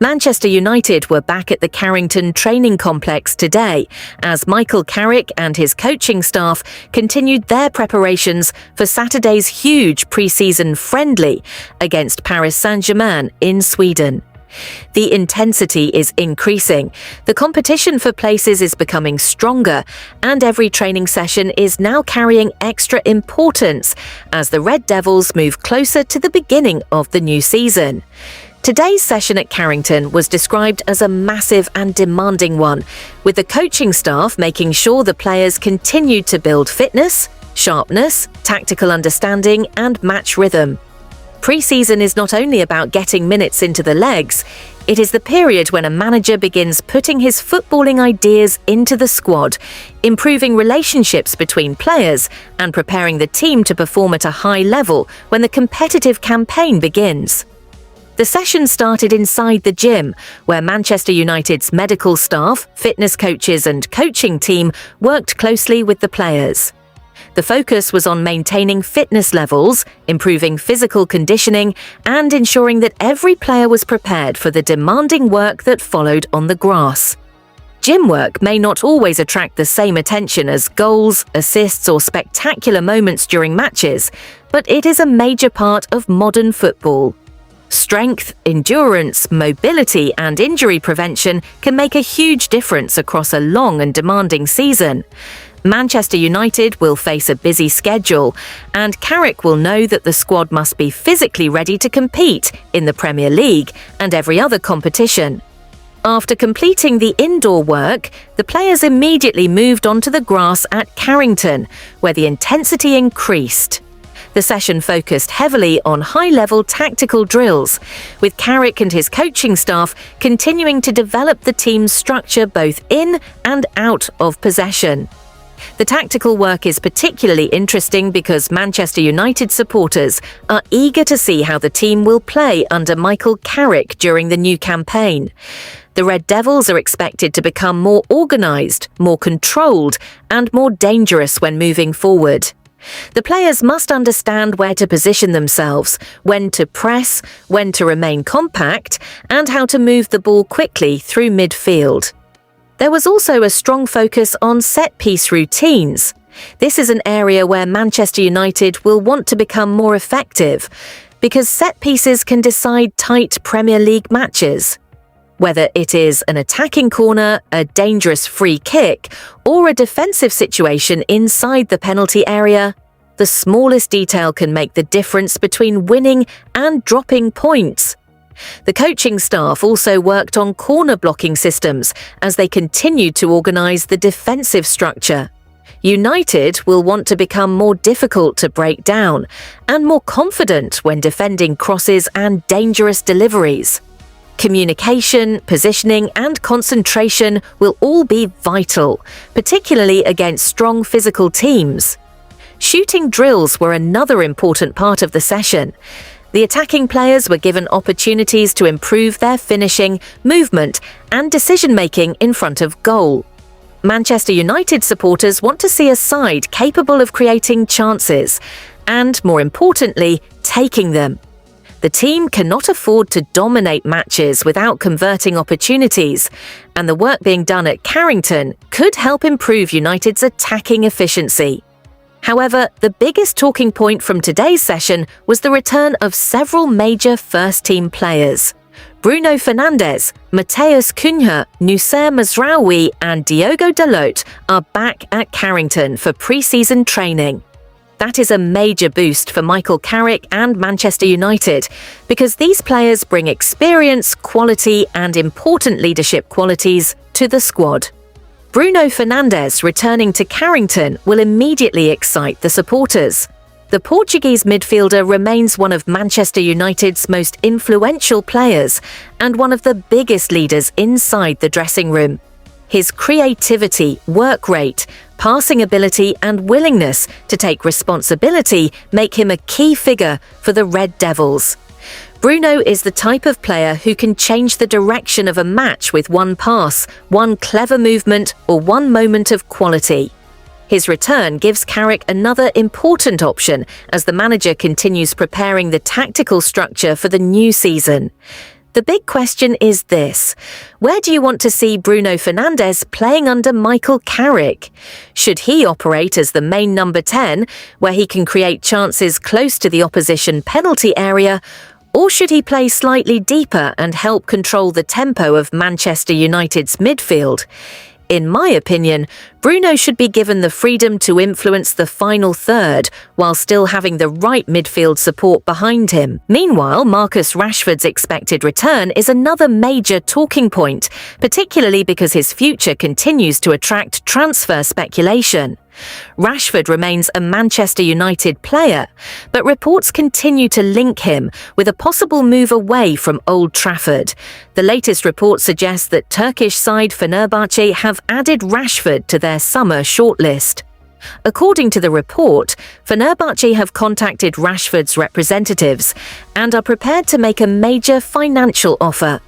Manchester United were back at the Carrington training complex today as Michael Carrick and his coaching staff continued their preparations for Saturday's huge pre-season friendly against Paris Saint-Germain in Sweden. The intensity is increasing, the competition for places is becoming stronger, and every training session is now carrying extra importance as the Red Devils move closer to the beginning of the new season. Today's session at Carrington was described as a massive and demanding one, with the coaching staff making sure the players continued to build fitness, sharpness, tactical understanding, and match rhythm. Pre-season is not only about getting minutes into the legs, it is the period when a manager begins putting his footballing ideas into the squad, improving relationships between players, and preparing the team to perform at a high level when the competitive campaign begins. The session started inside the gym, where Manchester United's medical staff, fitness coaches and coaching team worked closely with the players. The focus was on maintaining fitness levels, improving physical conditioning, and ensuring that every player was prepared for the demanding work that followed on the grass. Gym work may not always attract the same attention as goals, assists, or spectacular moments during matches, but it is a major part of modern football. Strength, endurance, mobility, and injury prevention can make a huge difference across a long and demanding season. Manchester United will face a busy schedule, and Carrick will know that the squad must be physically ready to compete in the Premier League and every other competition. After completing the indoor work, the players immediately moved onto the grass at Carrington, where the intensity increased. The session focused heavily on high-level tactical drills, with Carrick and his coaching staff continuing to develop the team's structure both in and out of possession. The tactical work is particularly interesting because Manchester United supporters are eager to see how the team will play under Michael Carrick during the new campaign. The Red Devils are expected to become more organised, more controlled, and more dangerous when moving forward. The players must understand where to position themselves, when to press, when to remain compact, and how to move the ball quickly through midfield. There was also a strong focus on set-piece routines. This is an area where Manchester United will want to become more effective, because set pieces can decide tight Premier League matches. Whether it is an attacking corner, a dangerous free kick, or a defensive situation inside the penalty area, the smallest detail can make the difference between winning and dropping points. The coaching staff also worked on corner blocking systems as they continued to organise the defensive structure. United will want to become more difficult to break down and more confident when defending crosses and dangerous deliveries. Communication, positioning, and concentration will all be vital, particularly against strong physical teams. Shooting drills were another important part of the session. The attacking players were given opportunities to improve their finishing, movement, and decision-making in front of goal. Manchester United supporters want to see a side capable of creating chances and, more importantly, taking them. The team cannot afford to dominate matches without converting opportunities, and the work being done at Carrington could help improve United's attacking efficiency. However, the biggest talking point from today's session was the return of several major first-team players. Bruno Fernandes, Matheus Cunha, Noussair Mazraoui and Diogo Dalot are back at Carrington for pre-season training. That is a major boost for Michael Carrick and Manchester United because these players bring experience, quality and important leadership qualities to the squad. Bruno Fernandes returning to Carrington will immediately excite the supporters. The Portuguese midfielder remains one of Manchester United's most influential players and one of the biggest leaders inside the dressing room. His creativity, work rate, passing ability and willingness to take responsibility make him a key figure for the Red Devils. Bruno is the type of player who can change the direction of a match with one pass, one clever movement, or one moment of quality. His return gives Carrick another important option as the manager continues preparing the tactical structure for the new season. The big question is this: where do you want to see Bruno Fernandes playing under Michael Carrick? Should he operate as the main number 10, where he can create chances close to the opposition penalty area, or should he play slightly deeper and help control the tempo of Manchester United's midfield? In my opinion, Bruno should be given the freedom to influence the final third while still having the right midfield support behind him. Meanwhile, Marcus Rashford's expected return is another major talking point, particularly because his future continues to attract transfer speculation. Rashford remains a Manchester United player, but reports continue to link him with a possible move away from Old Trafford. The latest report suggests that Turkish side Fenerbahce have added Rashford to their summer shortlist. According to the report, Fenerbahce have contacted Rashford's representatives and are prepared to make a major financial offer.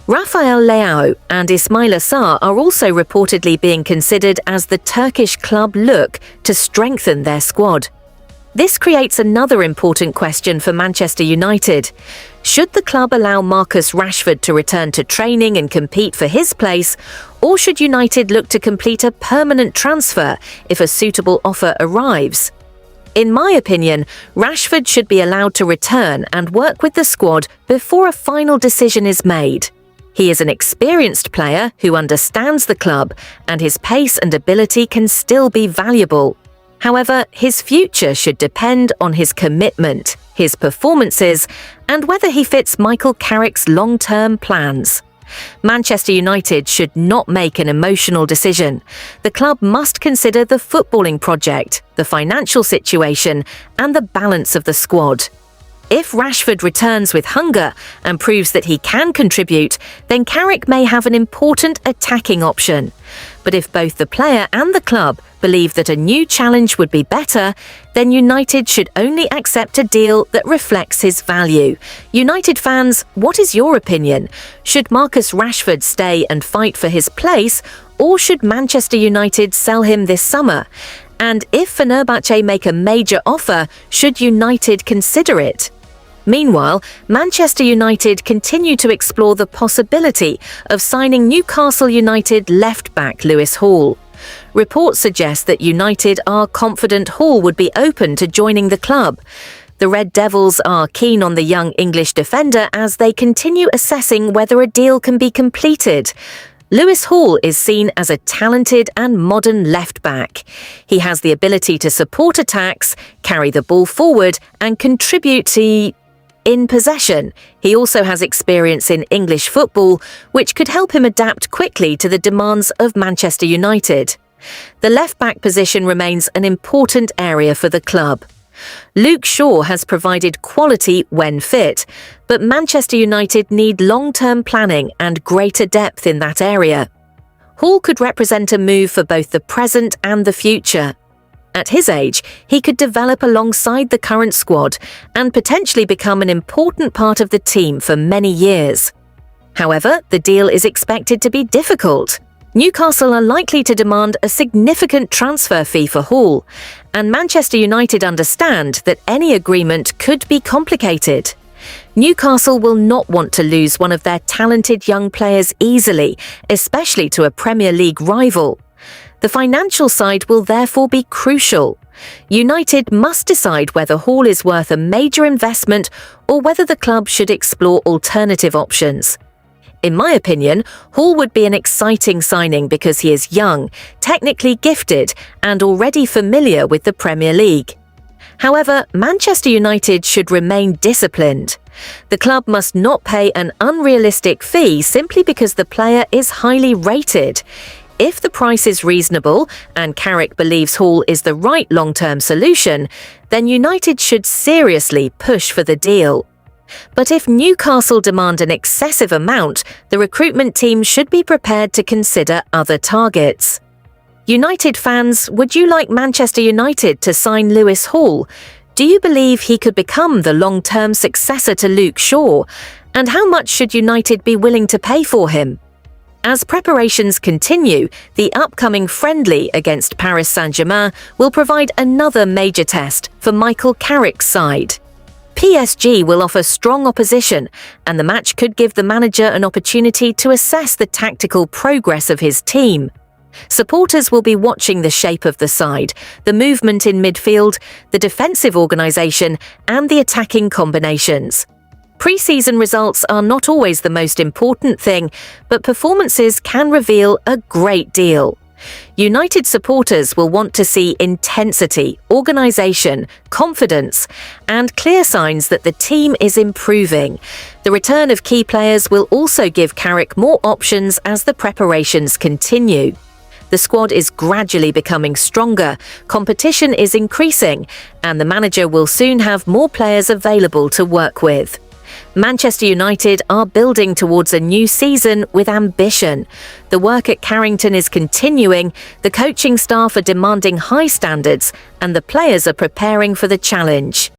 Rafael Leao and Ismail Assar are also reportedly being considered as the Turkish club look to strengthen their squad. This creates another important question for Manchester United. Should the club allow Marcus Rashford to return to training and compete for his place, or should United look to complete a permanent transfer if a suitable offer arrives? In my opinion, Rashford should be allowed to return and work with the squad before a final decision is made. He is an experienced player who understands the club, and his pace and ability can still be valuable. However, his future should depend on his commitment, his performances, and whether he fits Michael Carrick's long-term plans. Manchester United should not make an emotional decision. The club must consider the footballing project, the financial situation, and the balance of the squad. If Rashford returns with hunger and proves that he can contribute, then Carrick may have an important attacking option. But if both the player and the club believe that a new challenge would be better, then United should only accept a deal that reflects his value. United fans, what is your opinion? Should Marcus Rashford stay and fight for his place, or should Manchester United sell him this summer? And if Fenerbahce make a major offer, should United consider it? Meanwhile, Manchester United continue to explore the possibility of signing Newcastle United left-back Lewis Hall. Reports suggest that United are confident Hall would be open to joining the club. The Red Devils are keen on the young English defender as they continue assessing whether a deal can be completed. Lewis Hall is seen as a talented and modern left-back. He has the ability to support attacks, carry the ball forward, and contribute in possession. He also has experience in English football, which could help him adapt quickly to the demands of Manchester United. The left-back position remains an important area for the club. Luke Shaw has provided quality when fit, but Manchester United need long-term planning and greater depth in that area. Hall could represent a move for both the present and the future. At his age, he could develop alongside the current squad and potentially become an important part of the team for many years. However, the deal is expected to be difficult. Newcastle are likely to demand a significant transfer fee for Hall, and Manchester United understand that any agreement could be complicated. Newcastle will not want to lose one of their talented young players easily, especially to a Premier League rival. The financial side will therefore be crucial. United must decide whether Hall is worth a major investment or whether the club should explore alternative options. In my opinion, Hall would be an exciting signing because he is young, technically gifted, and already familiar with the Premier League. However, Manchester United should remain disciplined. The club must not pay an unrealistic fee simply because the player is highly rated. If the price is reasonable and Carrick believes Hall is the right long-term solution, then United should seriously push for the deal. But if Newcastle demand an excessive amount, the recruitment team should be prepared to consider other targets. United fans, would you like Manchester United to sign Lewis Hall? Do you believe he could become the long-term successor to Luke Shaw? And how much should United be willing to pay for him? As preparations continue, the upcoming friendly against Paris Saint-Germain will provide another major test for Michael Carrick's side. PSG will offer strong opposition, and the match could give the manager an opportunity to assess the tactical progress of his team. Supporters will be watching the shape of the side, the movement in midfield, the defensive organisation, and the attacking combinations. Pre-season results are not always the most important thing, but performances can reveal a great deal. United supporters will want to see intensity, organisation, confidence, and clear signs that the team is improving. The return of key players will also give Carrick more options as the preparations continue. The squad is gradually becoming stronger, competition is increasing, and the manager will soon have more players available to work with. Manchester United are building towards a new season with ambition. The work at Carrington is continuing, the coaching staff are demanding high standards, and the players are preparing for the challenge.